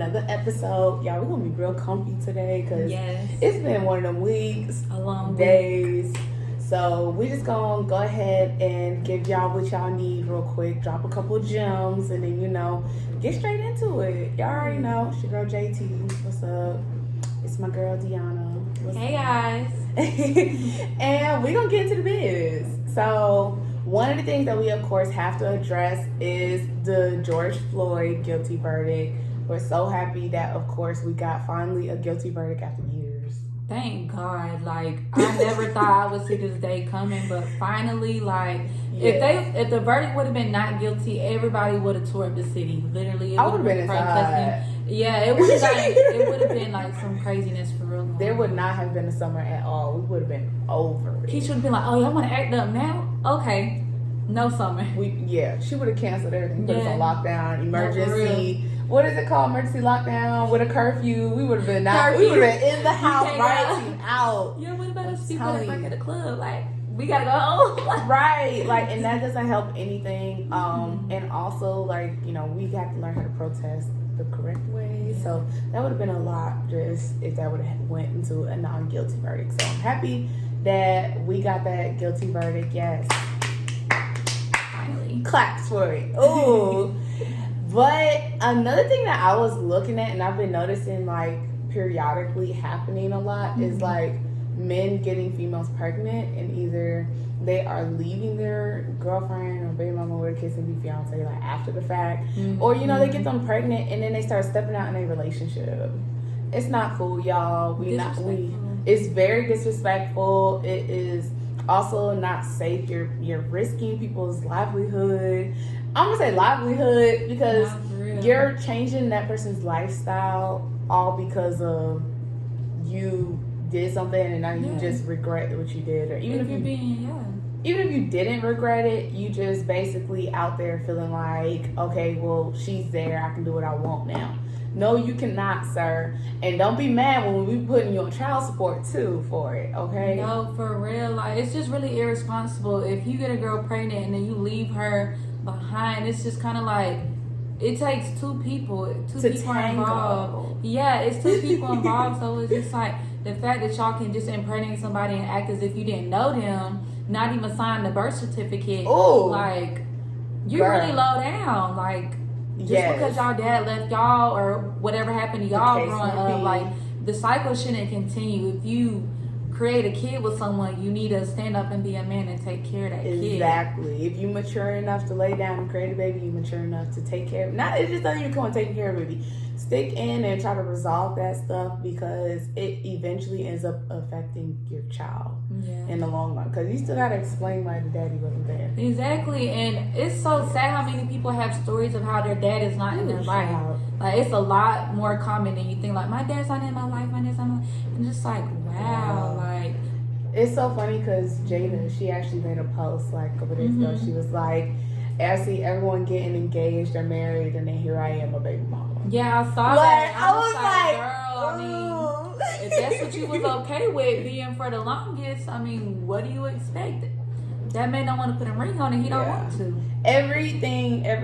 Another episode. Y'all, we're gonna be real comfy today because it's been one of them weeks, a long days. So we just gonna go ahead and give y'all what y'all need real quick, drop a couple gems, and then get straight into it. Y'all already know, it's your girl JT. What's up? It's my girl Dionna. Hey guys. And we gonna get into the biz. So one of the things that we of course have to address is the George Floyd guilty verdict. We're so happy that of course we got finally a guilty verdict after years. Thank God. Like, I never thought I would see this day coming, but finally, like, if the verdict would have been not guilty, everybody would have tore up the city. Literally, I would have been inside. Yeah, it would have been like some craziness for real. There would not have been a summer at all. We would have been over it. He should have been like, "Oh, y'all want to act up now? Okay, no summer." She would have canceled everything. Put us on lockdown, emergency. What is it called? Emergency lockdown with a curfew. We would have been We would have been in the house, rioting out. Yeah, what about us people that work at the club? Like, we gotta go home. Right, like, and that doesn't help anything. And also, like, we have to learn how to protest the correct way. So that would have been a lot just if that would have went into a non-guilty verdict. So I'm happy that we got that guilty verdict. Yes, finally, claps for it. Ooh. But another thing that I was looking at and I've been noticing like periodically happening a lot is like men getting females pregnant, and either they are leaving their girlfriend or baby mama or the kids and be fiance like after the fact, or they get them pregnant and then they start stepping out in a relationship. It's not cool, y'all. It's very disrespectful. It is also not safe. You're risking people's livelihood. I'm gonna say livelihood because you're changing that person's lifestyle all because of you did something and now you just regret what you did, or even if you didn't regret it, you just basically out there feeling like, okay, well, she's there, I can do what I want now. No, you cannot, sir. And don't be mad when we putting you on child support too for it, okay? No, for real. Like, it's just really irresponsible. If you get a girl pregnant and then you leave her behind, it's just kind of like, it takes two people involved. Yeah, it's two people involved. So it's just like the fact that y'all can just impregnate somebody and act as if you didn't know them, not even sign the birth certificate. Ooh, like, you're really low down. Like, just because y'all dad left y'all or whatever happened to y'all growing up, like, the cycle shouldn't continue. If you create a kid with someone, you need to stand up and be a man and take care of that kid. Exactly. If you mature enough to lay down and create a baby, you mature enough to take care of it. It just doesn't even come and taking care of a baby. Stick in and try to resolve that stuff because it eventually ends up affecting your child in the long run. Because you still got to explain why the daddy wasn't there. Exactly. And it's so sad how many people have stories of how their dad is not in their life. Like, it's a lot more common than you think. Like, my dad's not in my life, my dad's not in my life. And just like, wow. Like, it's so funny because Jada, she actually made a post like a couple days ago. She was like, I see everyone getting engaged or married, and then here I am, a baby mama. Yeah, I saw that. I was like, girl, I mean, if that's what you was okay with being for the longest, I mean, what do you expect? That man don't want to put a ring on it. He don't want to. Every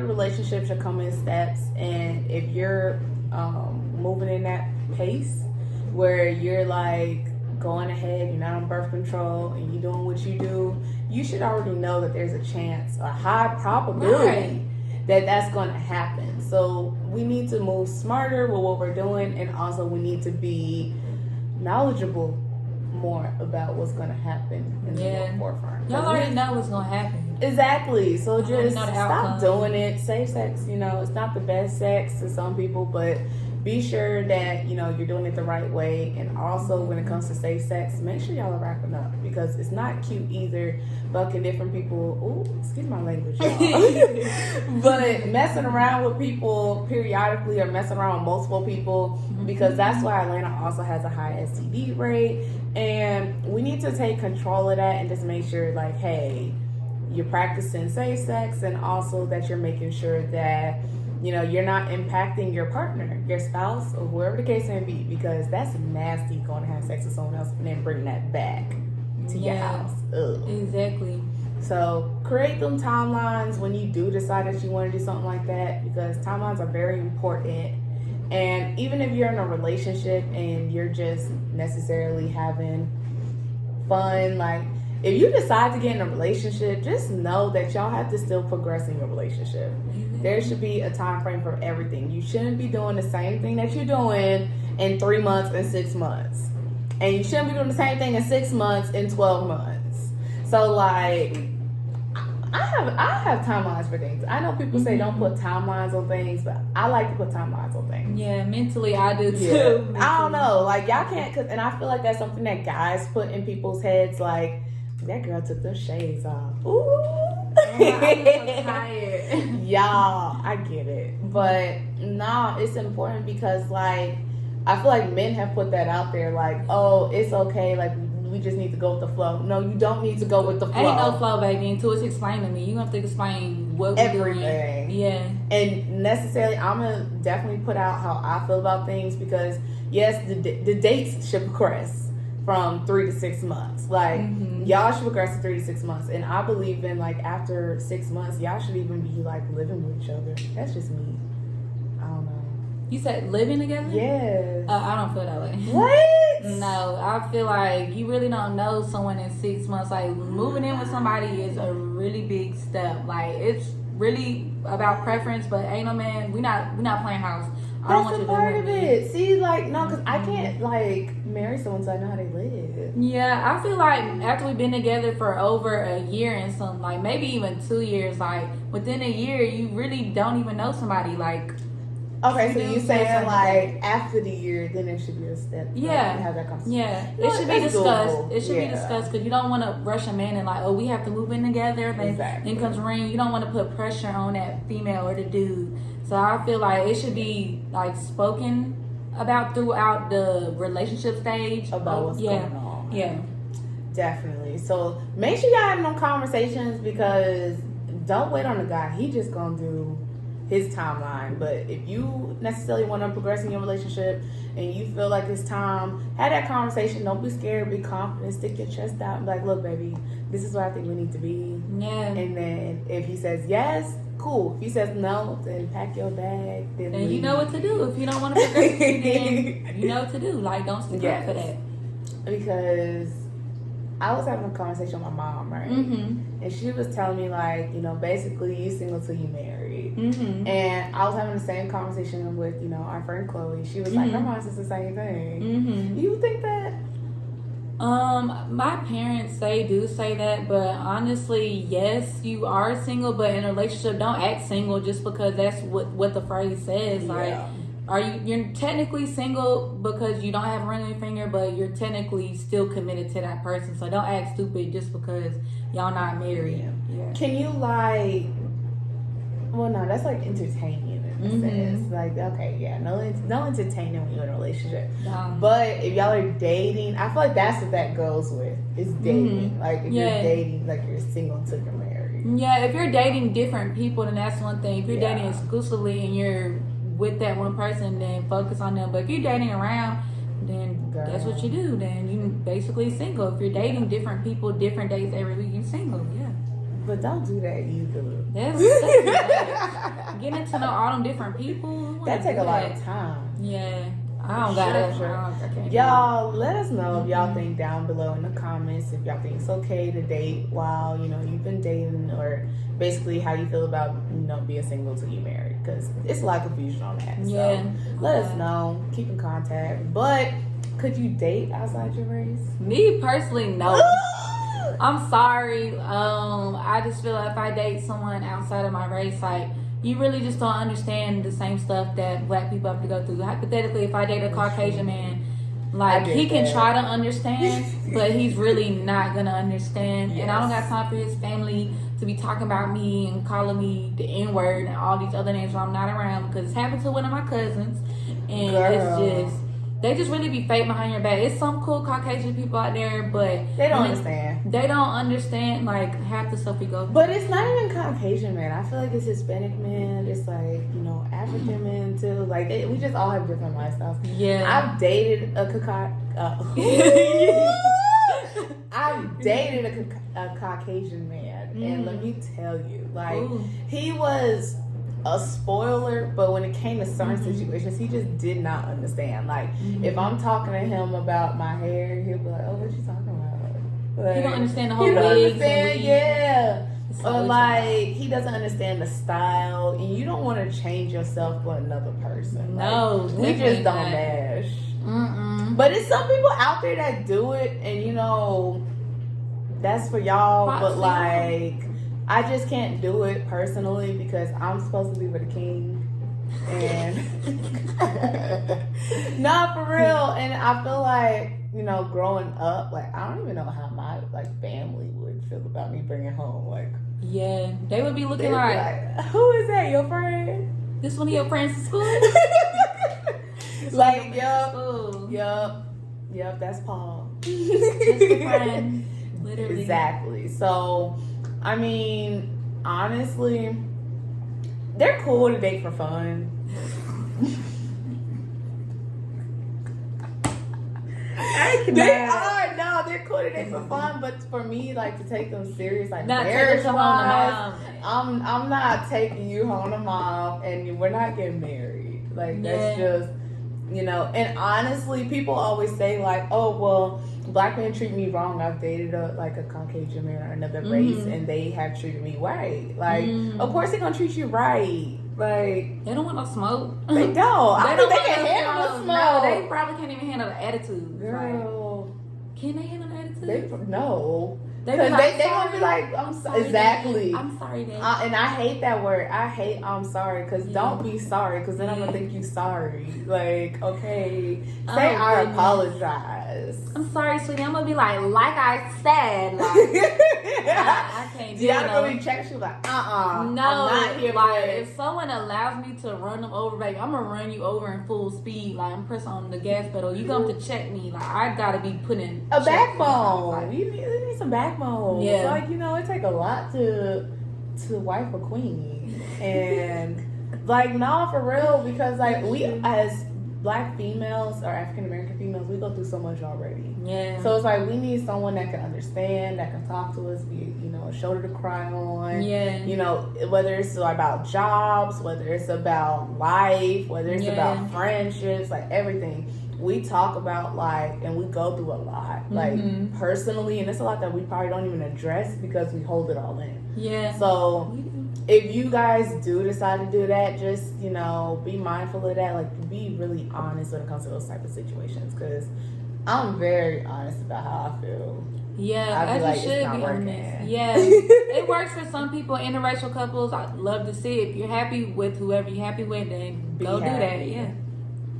relationship should come in steps, and if you're moving in that pace where you're like going ahead, you're not on birth control, and you're doing what you do, you should already know that there's a chance, a high probability that that's going to happen. So we need to move smarter with what we're doing, and also we need to be knowledgeable more about what's going to happen in the forefront. Y'all already know what's going to happen. Exactly. So just stop doing it. Safe sex, it's not the best sex to some people, but be sure that you're doing it the right way. And also when it comes to safe sex, make sure y'all are wrapping up, because it's not cute either bucking different people. Ooh, excuse my language, y'all. But messing around with people periodically or messing around with multiple people, because that's why Atlanta also has a high STD rate. And we need to take control of that and just make sure, like, hey, you're practicing safe sex, and also that you're making sure that you're not impacting your partner, your spouse, or whoever the case may be, because that's nasty going to have sex with someone else and then bring that back to your house. Ugh. Exactly. So create them timelines when you do decide that you want to do something like that, because timelines are very important And even if you're in a relationship and you're just necessarily having fun, like if you decide to get in a relationship, just know that y'all have to still progress in your relationship. There should be a time frame for everything. You shouldn't be doing the same thing that you're doing in 3 months and 6 months. And you shouldn't be doing the same thing in 6 months and 12 months. So like I have timelines for things. I know people say don't put timelines on things, but I like to put timelines on things. Yeah, mentally I do too. Yeah. I don't know. Like y'all can't, and I feel like that's something that guys put in people's heads. Like that girl took those shades off. Ooh. I'm tired. Y'all, I get it. But no, it's important because like I feel like men have put that out there like, oh, it's okay, like we just need to go with the flow. No, you don't need to go with the flow. Ain't no flow, baby, until it's explained to me. You have to explain what we're doing. Yeah. And necessarily, I'm going to definitely put out how I feel about things because, yes, the dates should progress from 3 to 6 months. Like, y'all should progress to 3 to 6 months. And I believe in, like, after 6 months, y'all should even be, like, living with each other. That's just me. I don't know. You said living together? Yes. I don't feel that way. What? No, I feel like you really don't know someone in 6 months. Like, moving in with somebody is a really big step. Like, it's really about preference, but ain't no man, we not playing house. I don't want That's you a to part of it. See, like, no, because I can't, like, marry someone so I know how they live. Yeah, I feel like after we've been together for over a year and some, like, maybe even 2 years, like, within a year, you really don't even know somebody, like... Okay, so you saying like after the year, then there should be a step. Yeah, have that conversation. Yeah, it should be discussed. It should be discussed because you don't want to rush a man and like, oh, we have to move in together. Then comes a ring. You don't want to put pressure on that female or the dude. So I feel like it should be like spoken about throughout the relationship stage. About what's going on. Yeah, definitely. So make sure y'all have them conversations because don't wait on the guy. He just gonna do his timeline. But if you necessarily want to progress in your relationship and you feel like it's time, have that conversation. Don't be scared, be confident, stick your chest out and be like, look, baby, this is what I think we need to be. Yeah. And then if he says yes, cool. If he says no, then pack your bag. Then and you know what to do. If you don't want to progress, then you know what to do. Like, don't stick up for that. Because I was having a conversation with my mom, right? And she was telling me, like, you know, basically you single till you married. And I was having the same conversation with, you know, our friend Chloe. She was like, her mom says the same thing. You think that? My parents do say that, but honestly, yes, you are single, but in a relationship, don't act single just because that's what the phrase says. Like, you're technically single because you don't have a ring on your finger, but you're technically still committed to that person. So don't act stupid just because y'all not married. Yeah. Can you like? Well, no, that's like entertaining in a sense. Like, okay, yeah, no entertaining when you're in a relationship. But if y'all are dating, I feel like that's what that goes with. Is dating. Like if you're dating, like you're single until you're married. Yeah, if you're dating different people, then that's one thing. If you're dating exclusively and you're with that one person, then focus on them. But if you're dating around, then that's what you do. Then you basically single. If you're dating different people, different days every week, you're single. Yeah. But don't do that either. That's getting to know all them different people. That take a lot of time. Yeah. I don't got it. Y'all, let us know if y'all think down below in the comments if y'all think it's okay to date while, you know, you've been dating, or basically how you feel about, you know, being single till you married, because it's a lot of confusion on that. Yeah. So let us know. Keep in contact. But could you date outside your race? Me personally, no. I'm sorry. I just feel like if I date someone outside of my race, like, you really just don't understand the same stuff that black people have to go through. Hypothetically, if I date a Caucasian man, like, he can try to understand, but he's really not going to understand. And I don't got time for his family to be talking about me and calling me the N-word and all these other names when I'm not around, because it's happened to one of my cousins. And it's just... They just really be fake behind your back. It's some cool Caucasian people out there, but they don't understand. They don't understand, like, half the stuff we go through. But it's not even Caucasian men. I feel like it's Hispanic men. It's like, you know, African men too. Like, we just all have different lifestyles. Yeah. I've dated I've dated a Caucasian man, and let me tell you, like, he was a spoiler, but when it came to certain situations, he just did not understand. Like, if I'm talking to him about my hair, he'll be like, "Oh, what you talking about?" Like, he don't understand the whole wigs. Understand, yeah. Or like, he doesn't understand the style, and you don't want to change yourself for another person. No, like, we just don't mash. But it's some people out there that do it, and you know, that's for y'all. But like, I just can't do it personally because I'm supposed to be with a king. And nah, for real. And I feel like, you know, growing up, like, I don't even know how my like family would feel about me bringing home. Like, yeah, they would be looking like, who is that? Your friend? This one of your friends in school? Like, yep, that's Paul. Just a friend, literally. Exactly. So, I mean, honestly, they're cool to date for fun. They're cool to date for fun, but for me, like, to take them serious, like, marriage-wise, I'm not taking you home to mom, and we're not getting married. Like, that's just, you know. And honestly, people always say, like, oh, well, black men treat me wrong. I've dated a Caucasian man or another race, and they have treated me right. Like, of course they're gonna treat you right. Like, they don't want no smoke. They don't. I think they can handle the smoke. No, they probably can't even handle the attitude. Girl, like, can they handle the attitude? No. They gonna be like, I'm sorry. Exactly. Daddy. I'm sorry, Daddy. And I hate that word. I hate I'm sorry, because don't be sorry, because then I'm gonna think you sorry. Like, okay, say I apologize. I'm sorry, sweetie. I'm gonna be like I said, like, I can't do it. Y'all gonna be checking. She like, no, I'm not here like, for it. if someone allows me to run them over, baby, I'm gonna run you over in full speed. Like, I'm pressing on the gas pedal. You gonna have to check me. Like, I gotta be putting a backbone. Like, you need some backbone. Yeah. So, like, you know, it take a lot to wife a queen. And like, no, for real, because like, we as black females or African American females, we go through so much already. Yeah. So it's like, we need someone that can understand, that can talk to us, be, you know, a shoulder to cry on. Yeah. You know, whether it's about jobs, whether it's about life, whether it's about friendships, like everything. We talk about, like, and we go through a lot, like, personally, and it's a lot that we probably don't even address because we hold it all in. Yeah. So if you guys do decide to do that, just, you know, be mindful of that. Like, be really honest when it comes to those type of situations, because I'm very honest about how I feel. Yeah, as like, you should be working. honest. Yeah, it works for some people. Interracial couples, I'd love to see it. If you're happy with whoever you're happy with, then go do that. Yeah,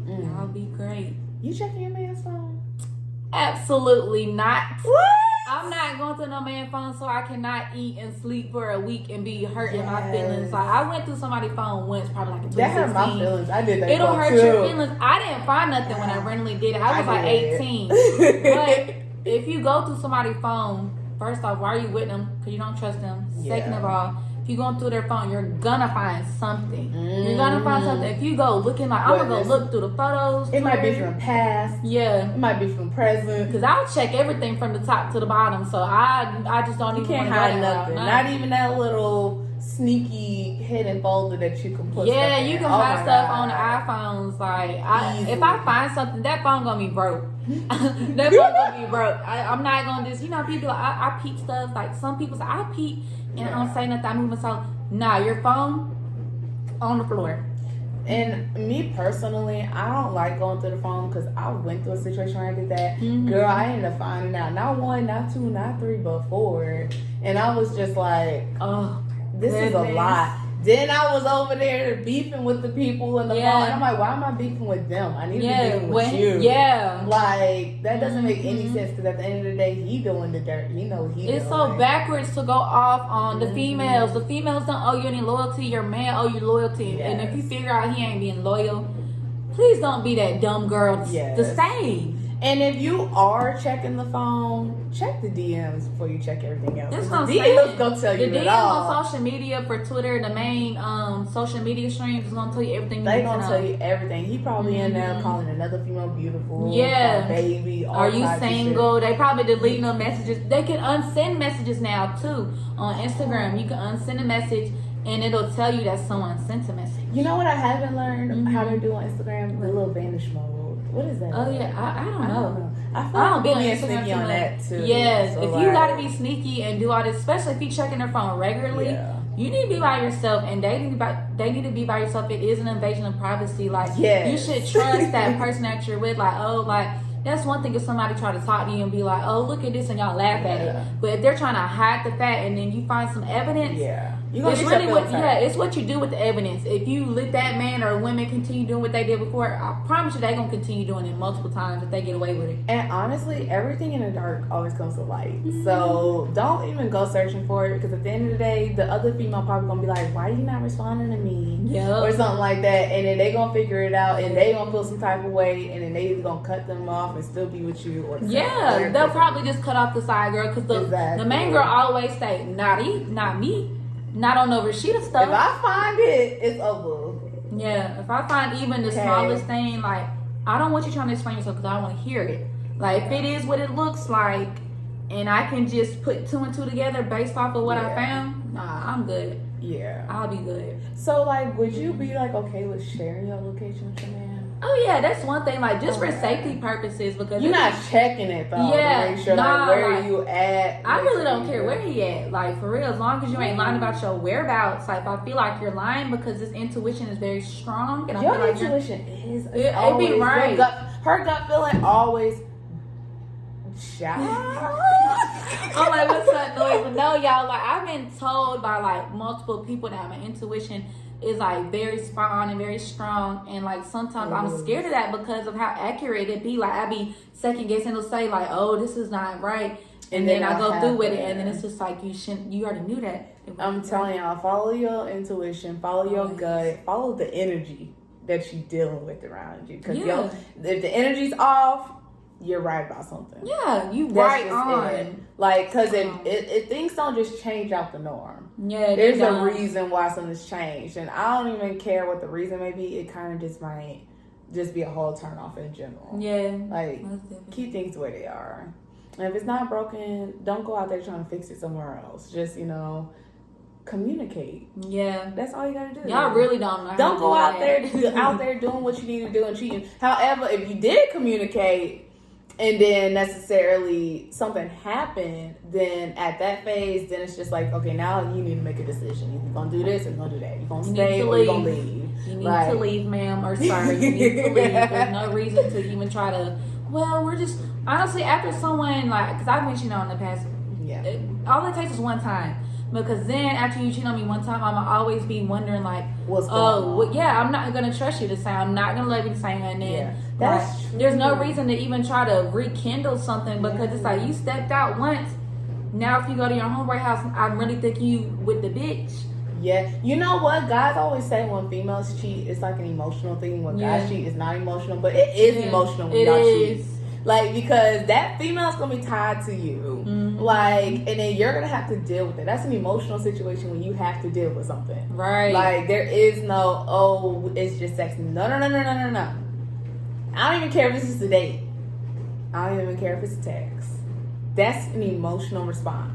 that'll be great. You checking your man's phone? Absolutely not. What? I'm not going through no man's phone, so I cannot eat and sleep for a week and be hurting my feelings. Like, I went through somebody's phone once, probably like in 2016. That hurt my feelings. I did that. It'll hurt your feelings. I didn't find nothing when I randomly did it. I was like 18. But if you go through somebody's phone, first off, why are you with them? Because you don't trust them. Second of all, if you're going through their phone, you're gonna find something. You're gonna find something. If you go looking like, I'm gonna go look through the photos. It might be from past. Yeah. It might be from present. Because I'll check everything from the top to the bottom. So I just don't even can't hide nothing. Not even that little sneaky hidden folder that you can put. Yeah, you can find stuff on the iPhones. Like, if I find something, that phone gonna be broke. That phone gonna be broke. I'm not gonna just, you know, people, I peep stuff. Like, some people say, I peep and I don't say nothing. I move myself. Nah, your phone on the floor. And me personally, I don't like going through the phone, because I went through a situation where I did that. Girl, I ended up finding out not one, not two, not three, but four. And I was just like, oh, this is a lot. Then I was over there beefing with the people in the phone. And I'm like, why am I beefing with them? I need to be beefing with you. Yeah. Like, that doesn't make any sense, because at the end of the day, he doing the dirt. He know he It's so backwards to go off on the females. The females don't owe you any loyalty. Your man owe you loyalty. And if you figure out he ain't being loyal, please don't be that dumb girl to stay. And if you are checking the phone, check the DMs before you check everything else. That's what I'm DMs gonna tell you the it DMs all. on social media for Twitter, the main social media streams is gonna tell you everything. They gonna tell you everything. He probably in there calling another female beautiful. Yeah, baby. Are you single? They probably deleting the messages. They can unsend messages now too on Instagram. You can unsend a message and it'll tell you that someone sent a message. You know what I haven't learned how to do on Instagram? The little vanish mode. What is that? Oh yeah, I don't know. I feel like I'm being sneaky on that too. Yes, so if you gotta be sneaky and do all this, especially if you checking their phone regularly, you need to be by yourself, and they need to be by yourself. It is an invasion of privacy. Like you should trust that person that you're with. Like that's one thing if somebody try to talk to you and be like, oh, look at this, and y'all laugh at it. But if they're trying to hide the fact and then you find some evidence, it's really it's what you do with the evidence. If you let that man or women continue doing what they did before, I promise you they're going to continue doing it multiple times if they get away with it. And honestly, everything in the dark always comes to light. So don't even go searching for it, because at the end of the day, the other female probably going to be like, why are you not responding to me? Or something like that. And then they going to figure it out, and they going to feel some type of way, and then they either going to cut them off and still be with you. Or they'll probably just cut off the side girl, because the main girl always say, not me. Not on no Rashida stuff. If I find it, it's over. Yeah, if I find even the smallest thing, like, I don't want you trying to explain yourself because I want to hear it. Like, if it is what it looks like, and I can just put 2 and 2 together based off of what I found, nah, I'm good. Yeah. I'll be good. So, like, would you be, like, okay with sharing your location with your man? Oh, yeah, that's one thing. Like, just for safety purposes, because you're not checking it, though. Yeah. To make sure, like, where you at. I really don't care where he at. Like, for real, as long as you ain't lying about your whereabouts. Like, I feel like you're lying because this intuition is very strong. And your I feel like intuition is it be right. Her gut feeling always shout. I'm like, what's that noise? But no, y'all, like, I've been told by, like, multiple people that my intuition is like very spot on and very strong, and like sometimes I'm scared of that because of how accurate it be. Like I be second guessing, it'll say like, oh, this is not right, and then I go through with it, and then it's just like you already knew that. I'm telling y'all, follow your intuition, follow your gut, follow the energy that you're dealing with around you, because if the energy's off, you're right about something. Yeah, you right on. Like, because if things don't just change out the norm. Yeah, there's a reason why something's changed, and I don't even care what the reason may be. It kind of just might just be a whole turn off in general. Yeah, like keep things where they are, and if it's not broken, don't go out there trying to fix it somewhere else. Just communicate. Yeah, that's all you gotta do. Y'all really don't know. Don't go out there doing what you need to do and cheating. However, if you did communicate, and then necessarily something happened, then at that phase, then it's just like, okay, now you need to make a decision. You're going to do this or you're going to do that. You're going to stay or you're going to leave. You need to leave, ma'am, or sorry, you need to leave. There's no reason to even try to, we're just, honestly, after someone, like, because I've mentioned in the past, all it takes is one time. Because then after you cheat on me one time, I'm going to always be wondering, like, what's going on? I'm not going to trust you to say. I'm not going to love you to say. And then that's true. There's no reason to even try to rekindle something, because it's like you stepped out once. Now if you go to your homeboy house, I'm really thinking you with the bitch. Yeah. You know what? Guys always say when females cheat, it's like an emotional thing. When guys cheat, it's not emotional. But it is emotional when y'all cheat. Like, because that female's gonna be tied to you. Like, and then you're gonna have to deal with it. That's an emotional situation when you have to deal with something. Right. Like, there is no, it's just sex. No. I don't even care if this is a date. I don't even care if it's a text. That's an emotional response.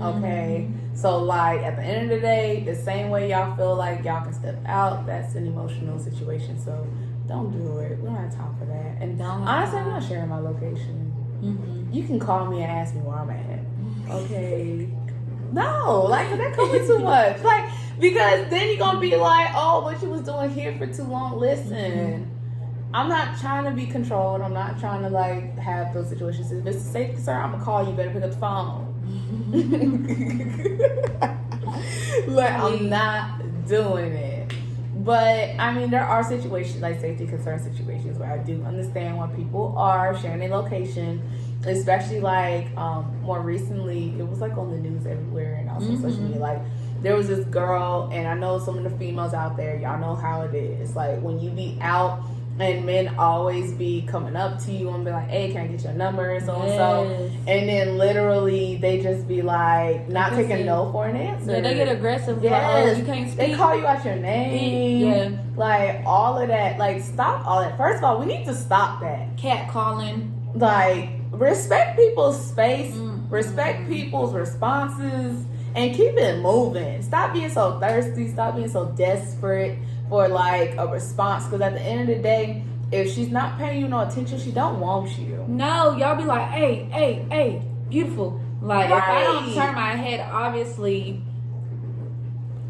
Okay? So, like, at the end of the day, the same way y'all feel like y'all can step out, that's an emotional situation. So, don't do it. We don't have time for that. And honestly, I'm not sharing my location. You can call me and ask me where I'm at. Okay? No, like, that could be too much. Like, because then you're going to be like, oh, but you was doing here for too long. Listen, I'm not trying to be controlled. I'm not trying to, like, have those situations. If it's a safety concern, I'm going to call you. Better pick up the phone. Like, I'm not doing it. But, I mean, there are situations, like safety concern situations, where I do understand why people are sharing their location, especially, like, more recently, it was, like, on the news everywhere and also social media. Like, there was this girl, and I know some of the females out there, y'all know how it is. Like, when you be out, and men always be coming up to you and be like, hey, can I get your number, so and so, and then literally they just be like, not taking no for an answer. Yeah, they get aggressive. Like, oh, you can't speak. They call you out your name. Like, all of that. Like, stop all that. First of all, we need to stop that. Cat calling. Like, respect people's space, respect people's responses, and keep it moving. Stop being so thirsty. Stop being so desperate for like a response. Because at the end of the day, if she's not paying you no attention, she don't want you. No, y'all be like, hey, beautiful. Like, if I don't turn my head, obviously,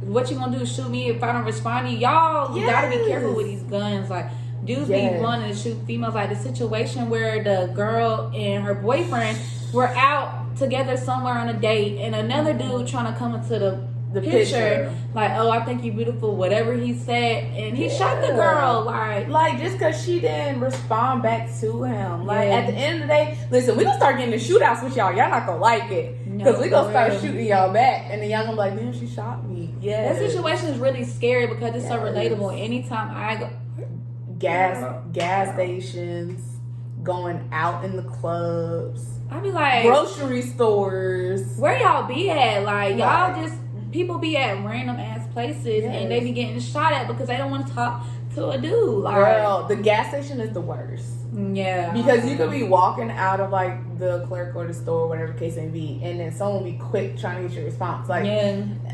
what you gonna do is shoot me if I don't respond to you. Y'all gotta be careful with these guns. Like, dudes be wanting to shoot females. Like the situation where the girl and her boyfriend were out together somewhere on a date, and another dude trying to come into the picture, like, oh, I think you're beautiful, whatever he said, and he shot the girl. Like just because she didn't respond back to him. Like, at the end of the day, listen, we gonna start getting the shootouts with y'all. Y'all not gonna like it. Because we gonna start shooting y'all back, and then y'all gonna be like, man, she shot me. Yeah. That situation is really scary because it's so relatable. Anytime I go... Gas stations, going out in the clubs. I be like... Grocery stores. Where y'all be at? Like, y'all just... People be at random ass places and they be getting shot at because they don't want to talk to a dude. Like, girl, the gas station is the worst. Yeah. Because you could be walking out of like the clerk or the store, whatever the case may be, and then someone be quick trying to get your response. Like,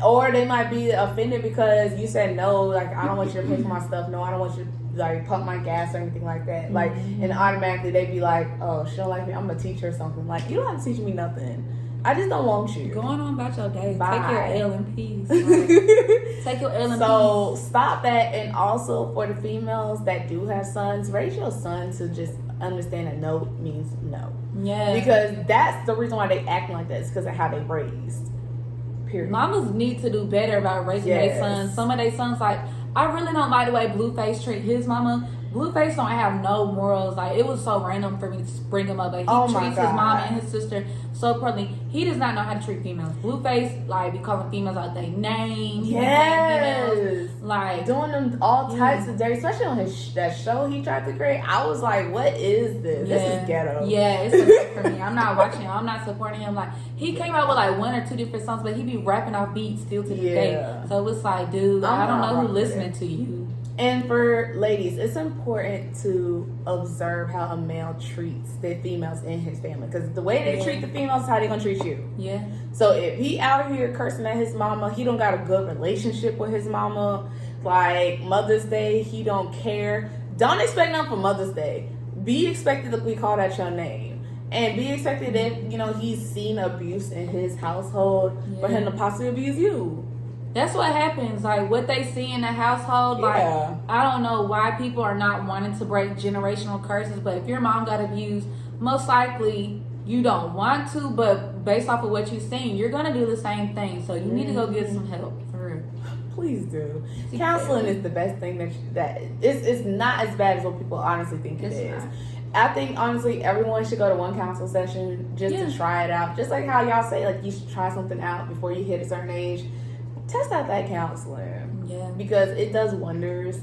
or they might be offended because you said no, like, I don't want you to pay for my stuff. No, I don't want you to like pump my gas or anything like that. Like, and automatically they be like, oh, she don't like me, I'm gonna teach her or something. Like, you don't have to teach me nothing. I just don't want you. Going on about your day. Bye. Take your L in peace. Like, take your L in peace. So stop that. And also for the females that do have sons, raise your son to just understand that no means no. Yeah. Because that's the reason why they act like that. It's because of how they raised. Period. Mamas need to do better about raising their sons. Some of their sons, like, I really don't like the way Blueface treat his mama. Blueface don't have no morals. Like, it was so random for me to bring him up. Like, he treats his mom and his sister so poorly. He does not know how to treat females. Blueface, like, be calling females out their names. Yes. Like, doing them all types of dirty, especially on that show he tried to create. I was like, what is this? This is ghetto. Yeah, it's a for me. I'm not watching him. I'm not supporting him. Like, he came out with like 1 or 2 different songs, but he be rapping off beats still to this day. So it's like, dude, I don't know who's listening to you. And for ladies, it's important to observe how a male treats the females in his family. Because the way they treat the females is how they going to treat you. Yeah. So if he out here cursing at his mama, he don't got a good relationship with his mama. Like Mother's Day, he don't care. Don't expect nothing for Mother's Day. Be expected to be called out your name. And be expected that, you know, he's seen abuse in his household for him to possibly abuse you. That's what happens. Like, what they see in the household, like, I don't know why people are not wanting to break generational curses, but if your mom got abused, most likely you don't want to, but based off of what you've seen, you're going to do the same thing. So you need to go get some help. For real. Please do. Counseling is the best thing that it's not as bad as what people honestly think it is. I think, honestly, everyone should go to one counsel session just to try it out. Just like how y'all say, like, you should try something out before you hit a certain age. Test out that counseling. Yeah. Because it does wonders.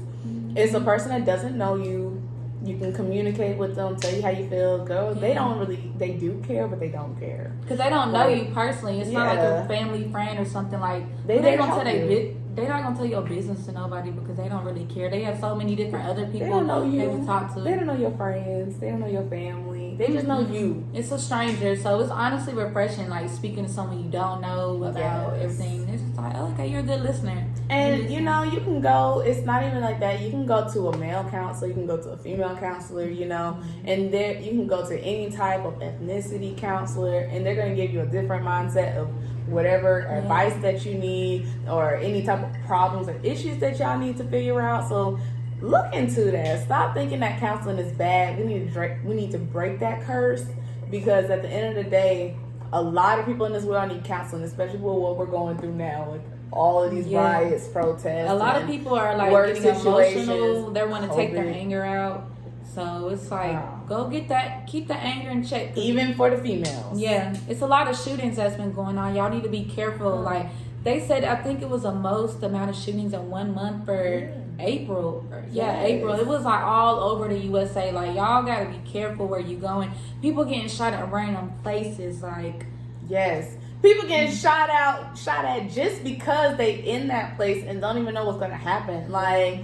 It's a person that doesn't know you. You can communicate with them, tell you how you feel. Girl, they don't really, they do care, but they don't care. Because they don't know you personally. It's not like a family friend or something like they're not gonna tell your business to nobody because they don't really care. They have so many different other people they don't know you. They can talk to. They don't know your friends. They don't know your family. They just know you. It's a stranger, so it's honestly refreshing, like speaking to someone you don't know about everything. It's just like, okay, you're a good listener. And you know, you can go. It's not even like that. You can go to a male counselor. You can go to a female counselor. You know, and there you can go to any type of ethnicity counselor, and they're gonna give you a different mindset of whatever advice that you need or any type of problems or issues that y'all need to figure out. So look into that. Stop thinking that counseling is bad. We need to break that curse, because at the end of the day, a lot of people in this world need counseling, especially with what we're going through now with all of these riots, protests. A lot of people are like getting emotional. They want to take their anger out. So it's like, go get that, keep the anger in check. Even for the females. Yeah. It's a lot of shootings that's been going on. Y'all need to be careful. Like, they said, I think it was the most amount of shootings in 1 month for April. April. It was like all over the USA. Like, y'all got to be careful where you going. People getting shot at random places. Like, people getting shot at just because they in that place and don't even know what's going to happen. Like,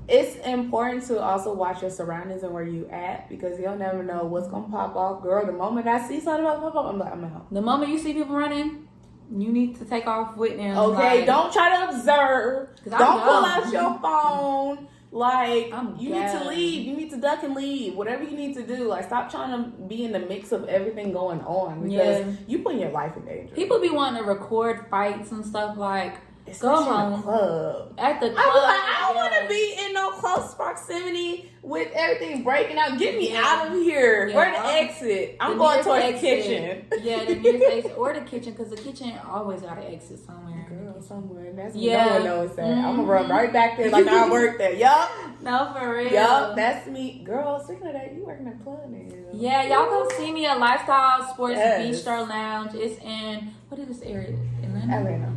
it's important to also watch your surroundings and where you at, because you'll never know what's going to pop off. Girl, the moment I see something about to pop up, I'm out. The moment you see people running, You need to take off with them. Okay, like, don't try to observe. Don't pull out your phone. Like, you need to leave. You need to duck and leave. Whatever you need to do. Like, stop trying to be in the mix of everything going on. Because you putting your life in danger. People be wanting to record fights and stuff like, especially go home. At the club. At the club. I don't want to be in no close proximity with everything breaking out. Get me out of here. Where the exit? I'm going towards the kitchen. Yeah, the nearest exit or the kitchen, because the kitchen always got an exit somewhere. Girl, somewhere. That's no one knows that. I'm gonna run right back there like I worked there. Yup. No, for real. Yup, that's me. Girl, speaking of that, you working at club now. Yeah, y'all come see me at Lifestyle Sports Bistro Lounge. It's in, what is this area?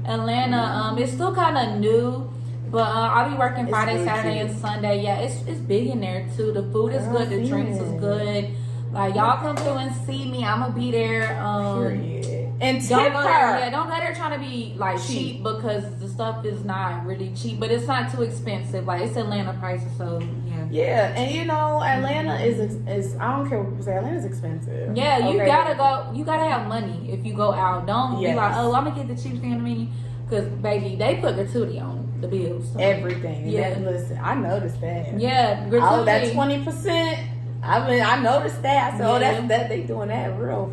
Atlanta. It's still kind of new, but I'll be working Friday, Saturday, and Sunday. Yeah, it's big in there too. The food is good. The drinks is good. Like, y'all come through and see me. I'm gonna be there. Period. And tip don't go her. there, don't go there trying to be like cheap, because the stuff is not really cheap, but it's not too expensive. Like, it's Atlanta prices, so yeah. Yeah, and you know, Atlanta is I don't care what people say, Atlanta's expensive. Yeah, you gotta go. You gotta have money if you go out. Don't be like, oh, I'm gonna get the cheap thing on the menu, because baby, they put gratuity on the bills. So. Everything. Yeah. Listen, I noticed that. Yeah, gratuity. Oh, that 20%. I noticed that. I said, oh, that's they doing that real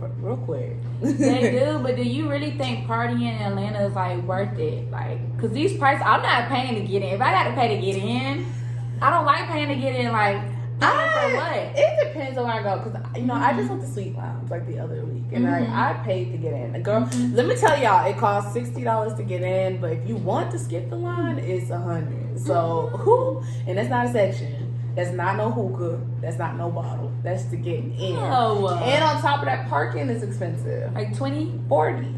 quick. They do, but do you really think partying in Atlanta is like worth it? Like, cause these prices, I'm not paying to get in. If I got to pay to get in, I don't like paying to get in. Like, for what? It depends on where I go, cause you know I just went to Sweet Lounge like the other week, and I paid to get in. The girl, let me tell y'all, it costs $60 to get in, but if you want to skip the line, it's $100. So and that's not a section. That's not no hookah. That's not no bottle. That's to get in. Oh. And on top of that, parking is expensive. Like 20? 40.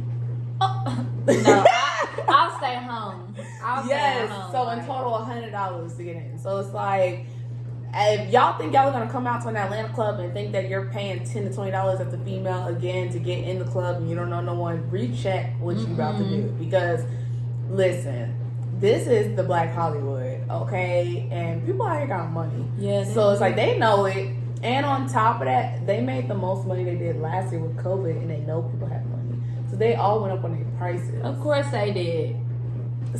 Oh. No, I'll stay home. Stay home. So in total, $100 to get in. So it's like, if y'all think y'all are going to come out to an Atlanta club and think that you're paying $10 to $20 at the female again to get in the club and you don't know no one, recheck what you about to do. Because, listen, this is the Black Hollywood, okay? And people out here got money. Yeah. So it's like they know it. And on top of that, they made the most money they did last year with COVID, and they know people have money. So they all went up on their prices. Of course they did.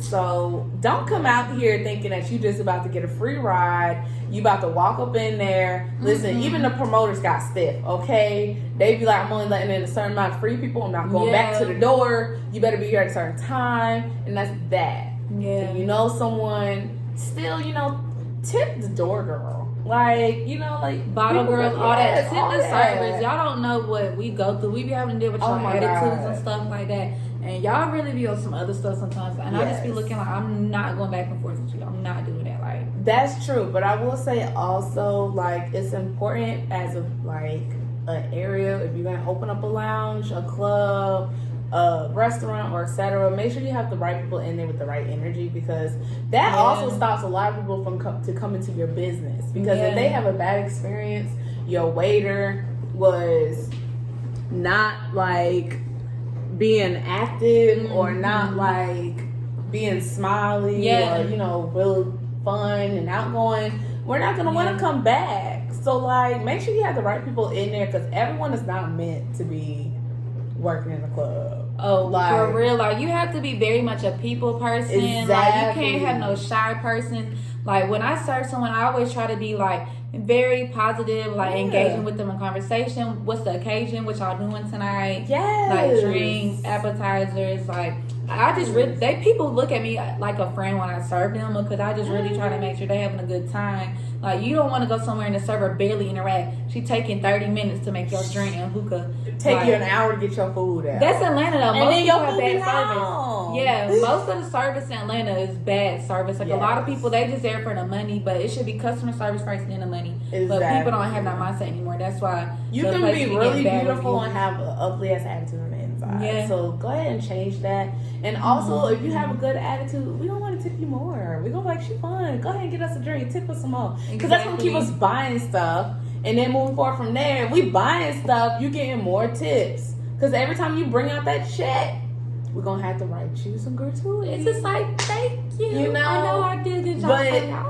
So don't come out here thinking that you just about to get a free ride. You about to walk up in there. Listen, even the promoters got stiff, okay? They be like, I'm only letting in a certain amount of free people. I'm not going back to the door. You better be here at a certain time. And that's that. Yeah. If you know someone, still, you know, tip the door girl. Like, you know, like bottle girls, all that. Tip the servers. Y'all don't know what we go through. We be having to deal with y'all attitudes and stuff like that. And y'all really be on some other stuff sometimes. And I just be looking like, I'm not going back and forth with you. I'm not doing that. Like, that's true. But I will say also, like, it's important as a, like, an area, if you're going to open up a lounge, a club, a restaurant, or etc., make sure you have the right people in there with the right energy, because that also stops a lot of people from coming to your business. Because if they have a bad experience, your waiter was not like being active or not like being smiley or, you know, real fun and outgoing, we're not going to want to come back. So, like, make sure you have the right people in there, because everyone is not meant to be working in the club. Oh, like, for real. Like, you have to be very much a people person. Exactly. Like, you can't have no shy person. Like, when I serve someone, I always try to be, like, very positive, like, engaging with them in conversation. What's the occasion? What y'all doing tonight? Yes. Like, drinks, appetizers. Like, I just really, people look at me like a friend when I serve them, because I just really try to make sure they're having a good time. Like, you don't want to go somewhere and the server barely interact. She taking 30 minutes to make your drink and hookah. Take you an hour to get your food out. That's Atlanta though. And most then people your have food bad service. Yeah, most of the service in Atlanta is bad service. Like, a lot of people, they just there for the money, but it should be customer service first and then the money. Exactly. But people don't have that mindset anymore. That's why you can be really beautiful and have an ugly ass attitude on the inside. Yeah. So go ahead and change that. And also, if you have a good attitude, we don't want to tip you more. We go like, she fun. Go ahead and get us a drink. Tip us some more. Because that's going to keep us buying stuff. And then moving forward from there, if we buying stuff, you getting more tips. Because every time you bring out that check, we're going to have to write you some gratuity. It's just like, thank you. You know? I know I did good job.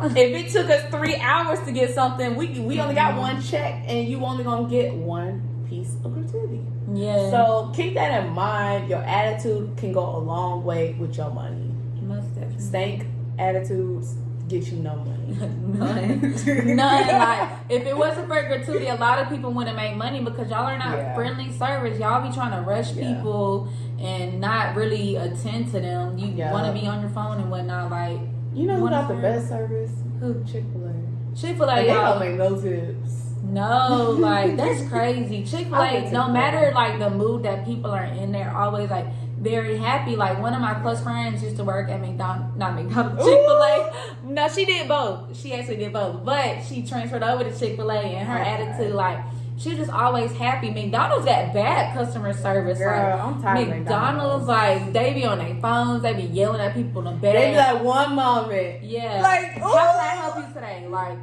But if it took us 3 hours to get something, we only got one check, and you only going to get one piece of gratuity. Yeah. So keep that in mind. Your attitude can go a long way with your money. Most definitely. Stank attitudes get you no money. None. Like, if it wasn't for gratuity, a lot of people wouldn't make money because y'all are not friendly service. Y'all be trying to rush people and not really attend to them. You want to be on your phone and whatnot. Like, you know who got the best service? Who? Chick-fil-A. Chick-fil-A, they y'all. don't make no tips. No, like, that's crazy. Chick-fil-A, no matter, like, the mood that people are in, they're always, like, very happy. Like, one of my close friends used to work at McDonald's, Chick-fil-A. No, she did both. She actually did both. But she transferred over to Chick-fil-A, and her attitude, like, she was just always happy. McDonald's got bad customer service. Girl, like, I'm tired of McDonald's, like, they be on their phones. They be yelling at people in the bed. They be like, one moment. Yeah. Like, how can I help you today? Like,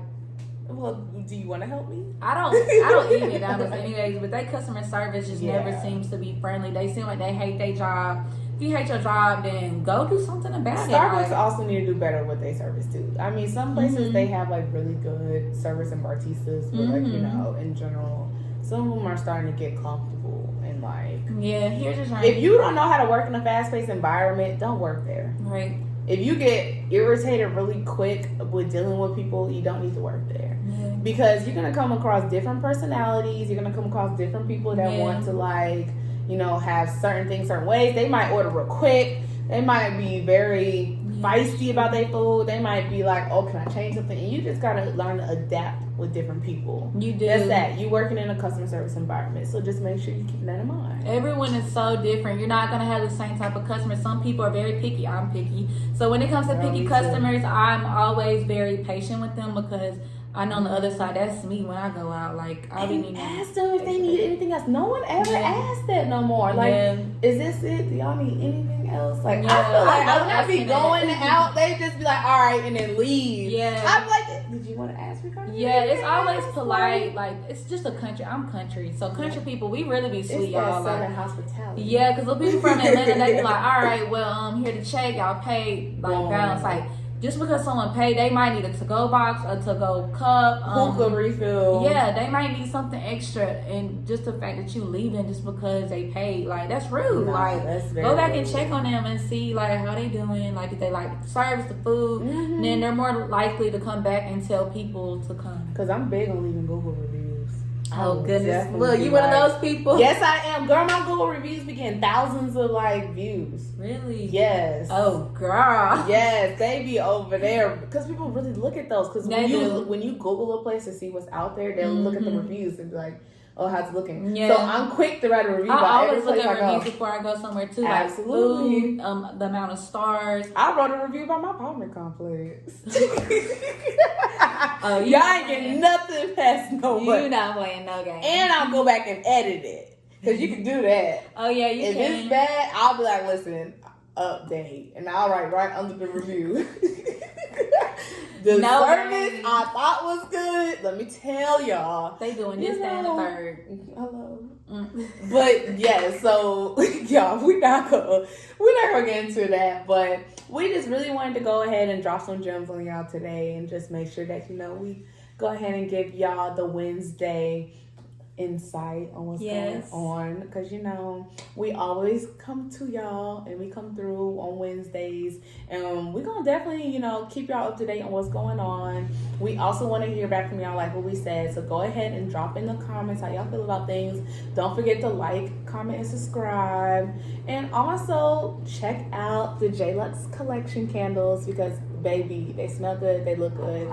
well, do you want to help me? I don't eat McDonald's anyways, but their customer service just never seems to be friendly. They seem like they hate their job. If you hate your job, then go do something about it. Starbucks also need to do better with their service too. I mean, some places they have like really good service and baristas, but like, you know, in general, some of them are starting to get comfortable and like, here's just if you don't know how to work in a fast-paced environment, don't work there. Right. If you get irritated really quick with dealing with people, you don't need to work there. Yeah. Because you're going to come across different personalities. You're going to come across different people that want to, like, you know, have certain things certain ways. They might order real quick. They might be very feisty about their food. They might be like, oh, can I change something? And you just got to learn to adapt with different people. You do. That's that. You working in a customer service environment. So just make sure you keep that in mind. Everyone is so different. You're not going to have the same type of customers. Some people are very picky. I'm picky. So when it comes to picky customers, I'm always very patient with them because I know on the other side, that's me when I go out. Like, I'll be needing. Ask them if they need anything else. No one ever asks that no more. Like, is this it? Do y'all need anything else? Like, I feel like when I be going out, they just be like, all right, and then leave. Yeah. I'm like, did you want to ask me? Yeah, it's always polite. Like, it's just a country. I'm country. So, country people, we really be sweet, y'all. Southern hospitality. Yeah, because the people from Atlanta, they be like, all right, well, here to check. Y'all pay, like, balance. Like, just because someone paid, they might need a to-go box, a to-go cup. Hookah refill. Yeah, they might need something extra. And just the fact that you leaving just because they paid, like, that's rude. No, like, that's go back and check on them and see, like, how they doing. Like, if they like the service, the food, then they're more likely to come back and tell people to come. Because I'm big on leaving Google reviews. Oh, goodness. Look, you one of those people? Yes, I am. Girl, my Google reviews be getting thousands of, like, views. Really? Yes. Oh, girl. Yes, they be over there. Because people really look at those. Because when you Google a place to see what's out there, they'll look at the reviews and be like, oh, how's it looking? Yeah. So I'm quick to write a review. I always look at reviews before I go somewhere, too. Absolutely. Like food, the amount of stars. I wrote a review about my apartment complex. Oh, y'all ain't getting nothing past no way. You not playing no game. And I'll go back and edit it. Because you can do that. Oh, yeah, you can. If it's bad, I'll be like, listen, update. And I'll write right under the review. The service I thought was good. Let me tell y'all. They doing this, that, and the third. Hello. But yeah, so y'all, we're not gonna get into that. But we just really wanted to go ahead and drop some gems on y'all today and just make sure that we go ahead and give y'all the Wednesday insight on what's going on, because we always come to y'all and we come through on Wednesdays, and we're gonna definitely keep y'all up to date on what's going on. We also want to hear back from y'all, like what we said, so go ahead and drop in the comments how y'all feel about things. Don't forget to like, comment, and subscribe, and also check out the J-Lux collection candles, because baby, they smell good, they look good.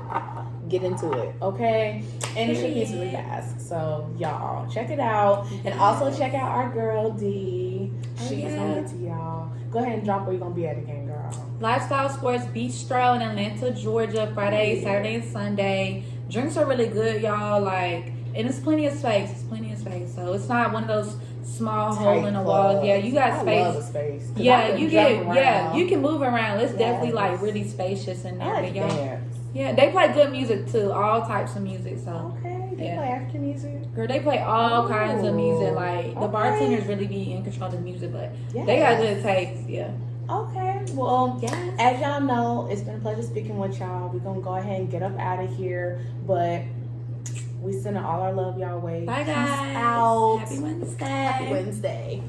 Get into it, okay? And it should be really fast. So y'all check it out, and also check out our girl D. She's gonna get to y'all. Go ahead and drop where you're gonna be at again, girl. Lifestyle Sports Bistro in Atlanta, Georgia, Friday, Saturday, and Sunday. Drinks are really good, y'all. Like, and it's plenty of space. So it's not one of those small hole in the walls. Yeah, you got space. I love the space. Yeah, you can move around. It's definitely like really spacious in there. I like dance. Yeah, they play good music too, all types of music. So okay, they play African music. Girl, they play all kinds of music. Like the bartenders really be in control of the music, but they got good taste. Yeah. Okay, well, as y'all know, it's been a pleasure speaking with y'all. We're gonna go ahead and get up out of here, but We sending all our love y'all way. Bye, Peace guys. out. Happy Wednesday. Happy Wednesday.